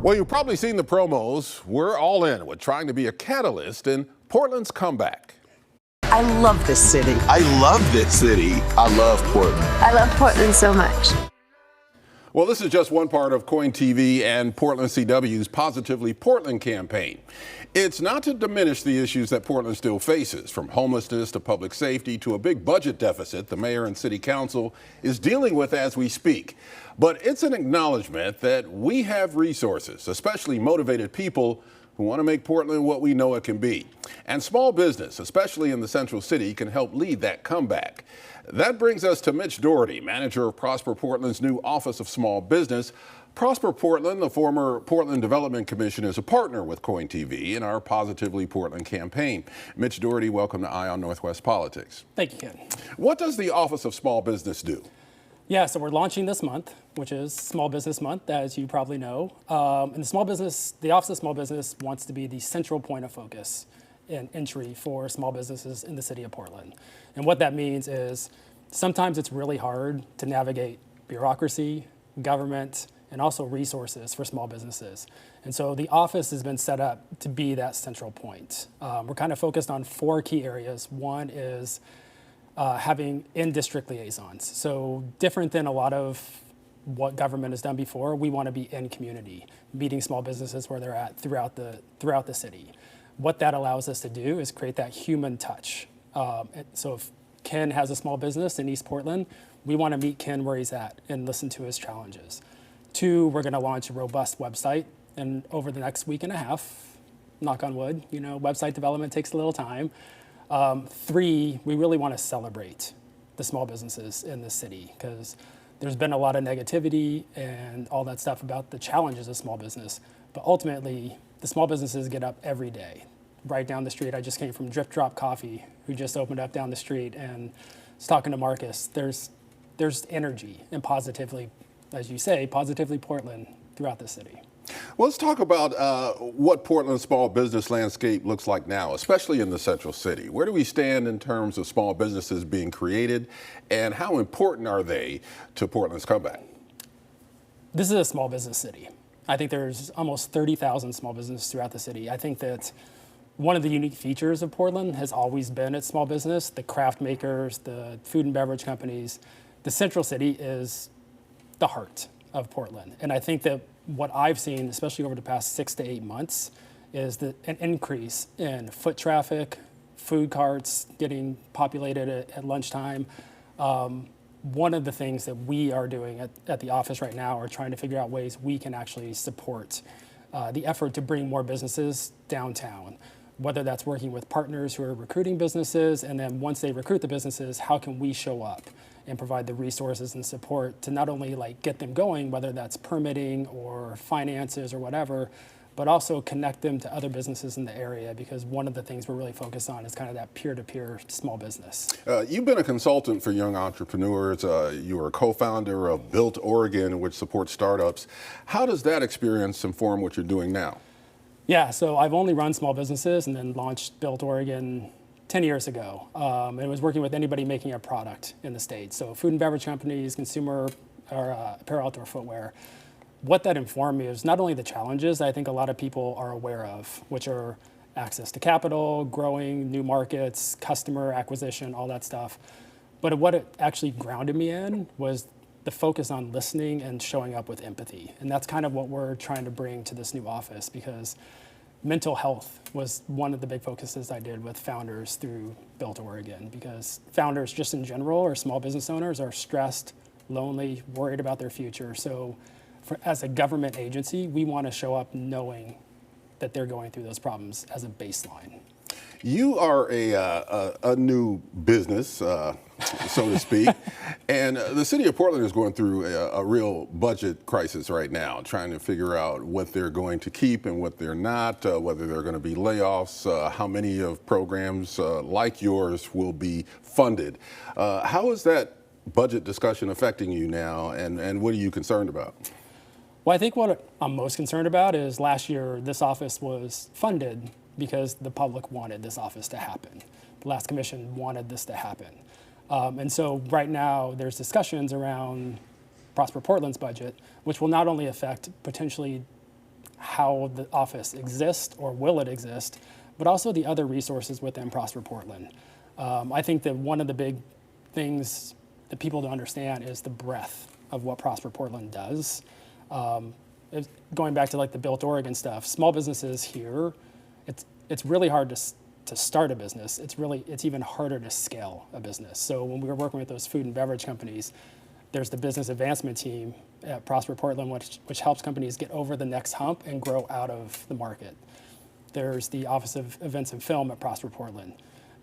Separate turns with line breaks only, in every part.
Well, you've probably seen the promos. We're all in with trying to be a catalyst in Portland's comeback.
I love this city.
I love this city. I love Portland.
I love Portland so much.
Well, this is just one part of Coin TV and Portland CW's Positively Portland campaign. It's not to diminish the issues that Portland still faces, from homelessness to public safety to a big budget deficit the mayor and city council is dealing with as we speak. But it's an acknowledgement that we have resources, especially motivated people who want to make Portland what we know it can be. And small business, especially in the central city, can help lead that comeback. That brings us to Mitch Daugherty, manager of Prosper Portland's new Office of Small Business. Prosper Portland, the former Portland Development Commission, is a partner with Coin TV in our Positively Portland campaign. Mitch Daugherty, welcome to Eye on Northwest Politics.
Thank you, Ken.
What does the Office of Small Business do?
Yeah, so we're launching this month, which is Small Business Month, as you probably know. And the Office of Small Business wants to be the central point of focus and entry for small businesses in the city of Portland. And what that means is sometimes it's really hard to navigate bureaucracy, government, and also resources for small businesses. And so the office has been set up to be that central point. We're kind of focused on 4 key areas. One is having in-district liaisons. So different than a lot of what government has done before, we want to be in community, meeting small businesses where they're at throughout the city. What that allows us to do is create that human touch. So if Ken has a small business in East Portland, we want to meet Ken where he's at and listen to his challenges. 2, we're going to launch a robust website, and over the next week and a half, knock on wood, website development takes a little time. 3, we really want to celebrate the small businesses in the city, because there's been a lot of negativity and all that stuff about the challenges of small business. But ultimately, the small businesses get up every day. Right down the street, I just came from Drip Drop Coffee, who just opened up down the street, and was talking to Marcus. There's energy and positively, as you say, Positively Portland throughout the city.
Well, let's talk about what Portland's small business landscape looks like now, especially in the central city. Where do we stand in terms of small businesses being created, and how important are they to Portland's comeback?
This is a small business city. I think there's almost 30,000 small businesses throughout the city. I think that one of the unique features of Portland has always been its small business, the craft makers, the food and beverage companies. The central city is the heart of Portland. And I think that what I've seen, especially over the past 6 to 8 months, is an increase in foot traffic, food carts getting populated at lunchtime. One of the things that we are doing at the office right now are trying to figure out ways we can actually support the effort to bring more businesses downtown, whether that's working with partners who are recruiting businesses, and then once they recruit the businesses, how can we show up and provide the resources and support to not only get them going, whether that's permitting or finances or whatever, but also connect them to other businesses in the area, because one of the things we're really focused on is kind of that peer-to-peer small business.
You've been a consultant for young entrepreneurs. You were a co-founder of Built Oregon, which supports startups. How does that experience inform what you're doing now?
Yeah, so I've only run small businesses and then launched Built Oregon 10 years ago. It was working with anybody making a product in the state. So food and beverage companies, consumer or apparel, outdoor footwear. What that informed me is not only the challenges I think a lot of people are aware of, which are access to capital, growing new markets, customer acquisition, all that stuff. But what it actually grounded me in was the focus on listening and showing up with empathy. And that's kind of what we're trying to bring to this new office, because mental health was one of the big focuses I did with founders through Built Oregon, because founders just in general or small business owners are stressed, lonely, worried about their future. So as a government agency, we want to show up knowing that they're going through those problems as a baseline.
You are a new business, so to speak, and the city of Portland is going through a real budget crisis right now, trying to figure out what they're going to keep and what they're not, whether there are going to be layoffs, how many of programs like yours will be funded. How is that budget discussion affecting you now, and what are you concerned about?
Well, I think what I'm most concerned about is last year this office was funded because the public wanted this office to happen. The last commission wanted this to happen. And so right now there's discussions around Prosper Portland's budget, which will not only affect potentially how the office exists or will it exist, but also the other resources within Prosper Portland. I think that one of the big things that people don't understand is the breadth of what Prosper Portland does. Going back to like the Built Oregon stuff, small businesses here, it's really hard to start a business. It's even harder to scale a business. So when we were working with those food and beverage companies, there's the business advancement team at Prosper Portland, which helps companies get over the next hump and grow out of the market. There's the Office of Events and Film at Prosper Portland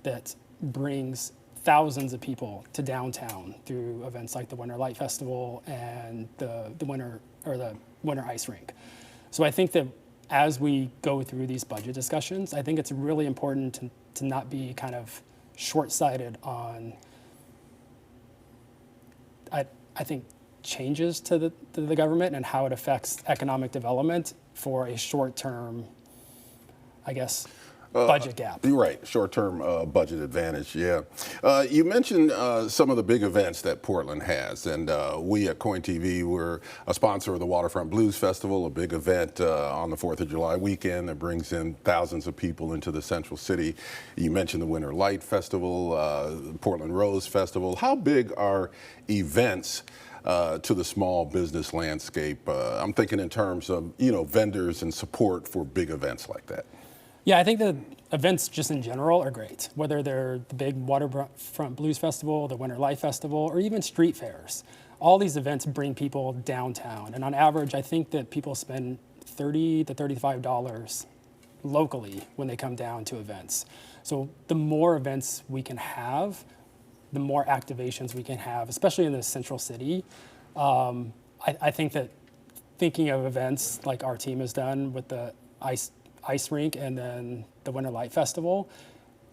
that brings thousands of people to downtown through events like the Winter Light Festival and the Winter Ice Rink. So I think that as we go through these budget discussions, I think it's really important to not be kind of short-sighted on, I think, changes to the government and how it affects economic development for a short-term, I guess, budget gap.
You're right, short-term budget advantage, yeah. You mentioned some of the big events that Portland has, and we at Coin TV were a sponsor of the Waterfront Blues Festival, a big event on the 4th of July weekend that brings in thousands of people into the central city. You mentioned the Winter Light Festival, Portland Rose Festival. How big are events to the small business landscape? I'm thinking in terms of, vendors and support for big events like that.
Yeah, I think the events just in general are great, whether they're the big Waterfront Blues Festival, the Winter Light Festival, or even street fairs. All these events bring people downtown. And on average, I think that people spend $30 to $35 locally when they come down to events. So the more events we can have, the more activations we can have, especially in the central city. I think that thinking of events like our team has done with the ice rink and then the Winter Light Festival,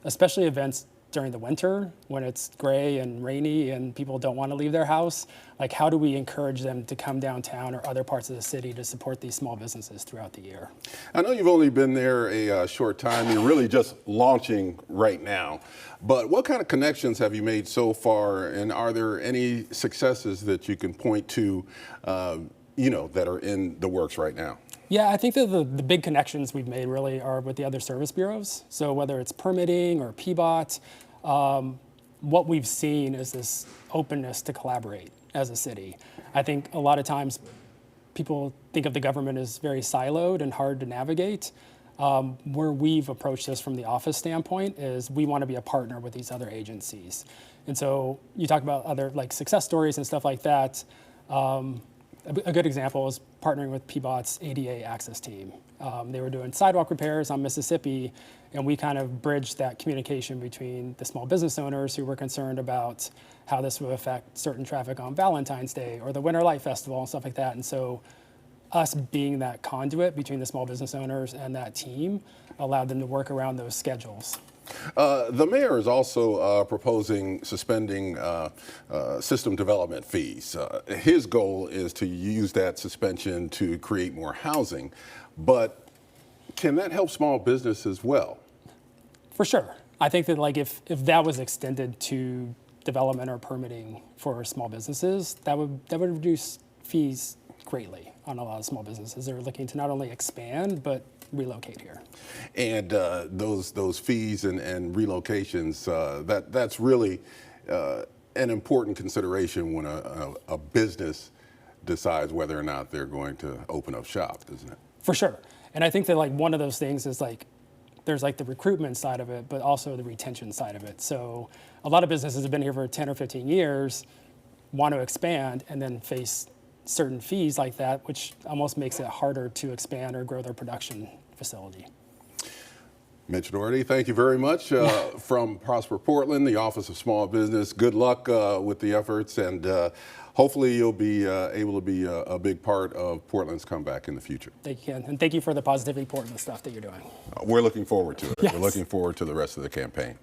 especially events during the winter when it's gray and rainy and people don't want to leave their house, like how do we encourage them to come downtown or other parts of the city to support these small businesses throughout the year?
I know you've only been there a short time. You're really just launching right now. But what kind of connections have you made so far, and are there any successes that you can point to, that are in the works right now?
Yeah, I think that the big connections we've made really are with the other service bureaus. So whether it's permitting or PBOT, what we've seen is this openness to collaborate as a city. I think a lot of times people think of the government as very siloed and hard to navigate. Where we've approached this from the office standpoint is we want to be a partner with these other agencies. And so you talk about other like success stories and stuff like that. A good example is partnering with PBOT's ADA access team. They were doing sidewalk repairs on Mississippi, and we kind of bridged that communication between the small business owners who were concerned about how this would affect certain traffic on Valentine's Day or the Winter Light Festival and stuff like that. And so us being that conduit between the small business owners and that team allowed them to work around those schedules.
The mayor is also proposing suspending system development fees. His goal is to use that suspension to create more housing, but can that help small business as well?
For sure. I think that like if that was extended to development or permitting for small businesses, that would reduce fees greatly on a lot of small businesses. They're looking to not only expand, but relocate here.
And those fees and relocations, that's really an important consideration when a business decides whether or not they're going to open up shop, isn't it?
For sure. And I think that like one of those things is like there's like the recruitment side of it, but also the retention side of it. So a lot of businesses have been here for 10 or 15 years, want to expand, and then face certain fees like that, which almost makes it harder to expand or grow their production facility.
Mitch Daugherty, thank you very much from Prosper Portland, the Office of Small Business. Good luck with the efforts, and hopefully you'll be able to be a big part of Portland's comeback in the future.
Thank you, Ken. And thank you for the Positivity Portland stuff that you're doing.
We're looking forward to it.
Yes.
We're looking forward to the rest of the campaign.